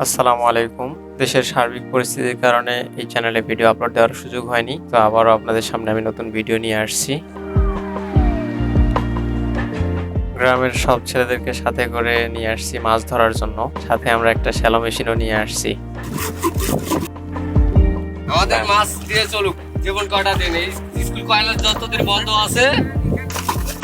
আসসালামু আলাইকুম। দেশের সার্বিক পরিস্থিতির কারণে এই চ্যানেলে ভিডিও আপলোড দেওয়ার সুযোগ হয়নি, তো আবারও আপনাদের সামনে আমি নতুন ভিডিও নিয়ে আসছি। গ্রামের সব ছেলেদেরকে সাথে করে নিয়ে আসছি মাছ ধরার জন্য, সাথে আমরা একটা শ্যালো মেশিনও নিয়ে আসছি। আমাদের মাছ দিয়ে চলুক জীবন কয়টা দিন, এই স্কুল কলেজ যতদিন বন্ধ আছে।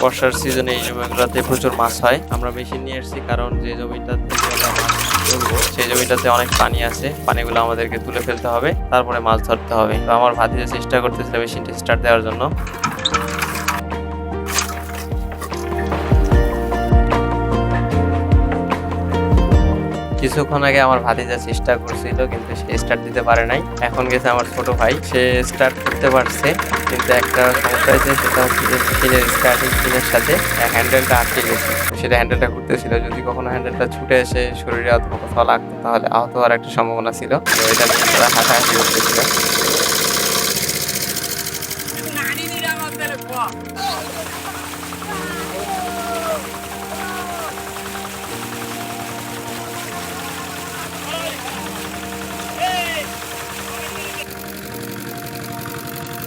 বর্ষার সিজনে এই জমিগুলোতে প্রচুর মাছ হয়। আমরা মেশিন নিয়ে আসছি কারণ যে জমিটা থেকে আমরা মাছ তুলবো সেই জমিটাতে অনেক পানি আছে, পানিগুলো আমাদেরকে তুলে ফেলতে হবে, তারপরে মাছ ধরতে হবে। তো আমার ভাতিজা চেষ্টা করতেছিল মেশিনটা স্টার্ট দেওয়ার জন্য। কিছুক্ষণ আগে আমার ভাতিজা চেষ্টা করছিল কিন্তু সে স্টার্ট দিতে পারে নাই। এখন গেছে আমার ছোট ভাই, সে স্টার্ট করতে পারছে, কিন্তু একটা সমস্যা হয়েছে, সেটা হচ্ছে যে মেশিনের স্টার্টিং পিনের সাথে হ্যান্ডেলটা আটকে গেছে। সেটা হ্যান্ডেলটা ঘুরতেছিল, যদি কখনো হ্যান্ডেলটা ছুটে এসে শরীরে অথবা কোথাও লাগতো তাহলে আহত হওয়ার একটা সম্ভাবনা ছিল। তো এটা নিয়ে তারা হাঁটাহাঁটি করতেছিল।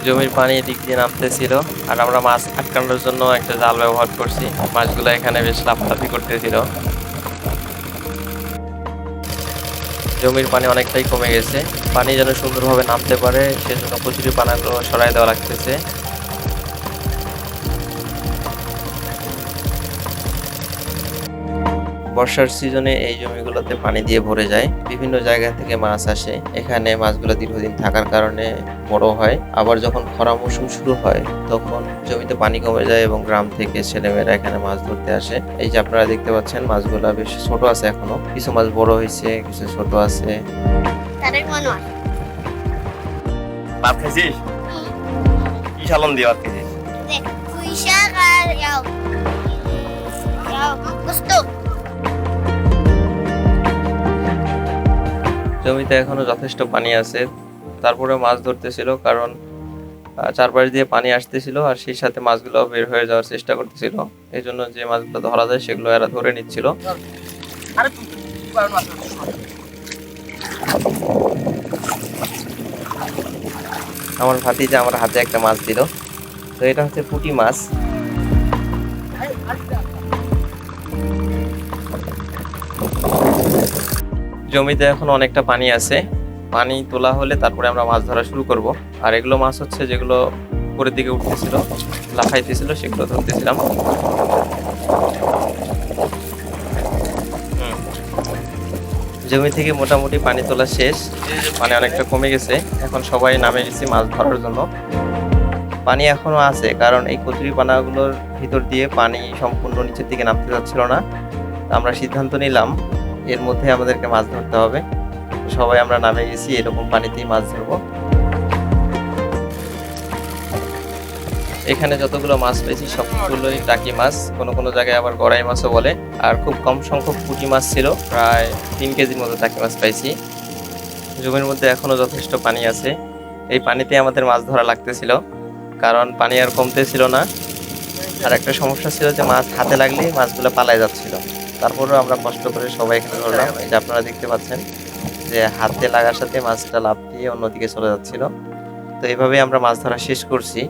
জমির পানি দিক দিয়ে নামতেছিল আর আমরা মাছ আটকানোর জন্য একটা জাল ব্যবহার করছি। মাছগুলো এখানে বেশ লাফালাফি করতেছিল। জমির পানি অনেকটাই কমে গেছে, পানি যেন সুন্দরভাবে নামতে পারে সেজন্য কচুরি পানাগুলো সরাই দেওয়া লাগতেছে। বর্ষার সিজনে এই জমিগুলোতে পানি দিয়ে ভরে যায়, বিভিন্ন জায়গা থেকে মাছ আসে। এখানে মাছগুলো দীর্ঘদিন থাকার কারণে বড় হয়। আবার যখন খরা মৌসুম শুরু হয় তখন জমিতে পানি কমে যায় এবং গ্রাম থেকে ছেলেমেয়েরা এখানে মাছ ধরতে আসে। এই যে আপনারা দেখতে পাচ্ছেন মাছগুলো বেশ ছোট আছে, এখনো কিছু মাছ বড় হয়েছে, কিছু ছোট আছে। ভাত খাইছিস? কি সালন দিয়ে ভাত খাইছিস? জমিতে এখনো যথেষ্ট পানি আছে, তারপরে মাছ ধরতেছিল কারণ চারপাশ দিয়ে পানি আসতেছিল আর সেই সাথে মাছগুলো বের হয়ে যাওয়ার চেষ্টা করতেছিল। এই জন্য যে মাছগুলো ধরা যায় সেগুলো এরা ধরে নিচ্ছিল। আমার ভাতিজা আমার হাতে একটা মাছ দিল, তো এটা হচ্ছে পুঁটি মাছ। জমিতে এখন অনেকটা পানি আছে, পানি তোলা হলে তারপরে আমরা মাছ ধরা শুরু করব। আর এগুলো মাছ হচ্ছে যেগুলো উপরের দিকে উঠতেছিল, লাফাইতেছিল, সেগুলো ধরতেছিলাম। জমি থেকে মোটামুটি পানি তোলা শেষ, পানি অনেকটা কমে গেছে। এখন সবাই নামে গেছি মাছ ধরার জন্য। পানি এখনো আছে কারণ এই কচুরি পানাগুলোর ভিতর দিয়ে পানি সম্পূর্ণ নিচের দিকে নামতে যাচ্ছিল না। আমরা সিদ্ধান্ত নিলাম এর মধ্যে আমাদেরকে মাছ ধরতে হবে। সবাই আমরা নামে গেছি, এরকম পানিতেই মাছ ধরবো। এখানে যতগুলো মাছ পেয়েছি সবগুলোই টাকি মাছ, কোনো কোনো জায়গায় আবার গড়াই মাছও বলে। আর খুব কম সংখ্যক পুঁটি মাছ ছিল, প্রায় 3 কেজির মতো টাকি মাছ পাইছি। জমির মধ্যে এখনো যথেষ্ট পানি আছে, এই পানিতে আমাদের মাছ ধরা লাগতেছিল কারণ পানি আর কমতেছিল না। আর একটা সমস্যা ছিল যে মাছ হাতে লাগলে মাছগুলো পালায় যাচ্ছিল। তারপরেও আমরা কষ্ট করে সবাই এখানে ধরলাম। এই যে আপনারা দেখতে পাচ্ছেন যে হাতে লাগার সাথে মাছটা লাফ দিয়ে অন্যদিকে চলে যাচ্ছিল। তো এইভাবেই আমরা মাছ ধরা শেষ করছি।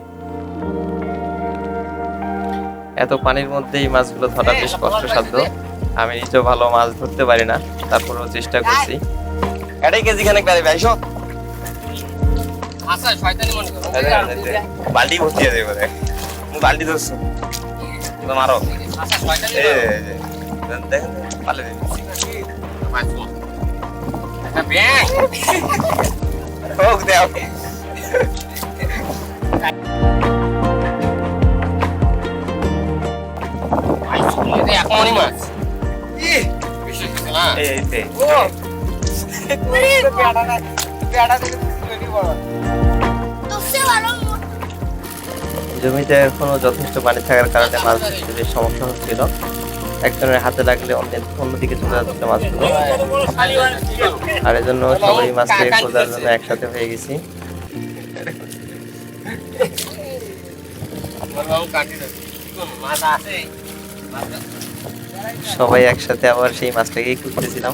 এত পানির মধ্যেই মাছগুলো ধরা বেশ কষ্টসাধ্য। আমি নিজেও ভালো মাছ ধরতে পারি না, তারপরেও চেষ্টা করছি। এটাই কেজি খানেক পারে ভাই। শোন আচ্ছা শয়তানি মনে করো, বালতি ভর্তি আছে এবারে। তুমি বালতি ধরছো তো মারো। আচ্ছা শয়তানি দেখেন পালে একটা ব্যাং হোক দেও। এখনই মাছ বেশি কিছু না। এইতে জমিতে এখনো যথেষ্ট পানি থাকার কারণে মাছ ধরতে বেশ সমস্যা হচ্ছিল। একজনের হাতে লাগলে অন্যদিকে চলে যাচ্ছে মাছগুলো, আর এজন্য সবাই মাছকে খোঁজার জন্য একসাথে হয়ে গেছি। মাছ আছে সবাই একসাথে আবার সেই মাছটাকেই খুঁজতেছিলাম।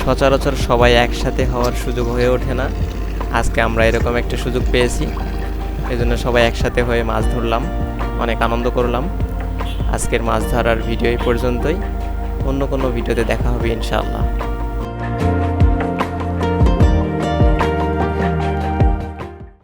সচরাচর সবাই একসাথে হওয়ার সুযোগ হয়ে ওঠে না, আজকে আমরা এরকম একটা সুযোগ পেয়েছি, এই জন্য সবাই একসাথে হয়ে মাছ ধরলাম, অনেক আনন্দ করলাম। আজকের মাছ ধরার ভিডিও এই পর্যন্তই, অন্য কোনো ভিডিওতে দেখা হবে ইনশাআল্লাহ।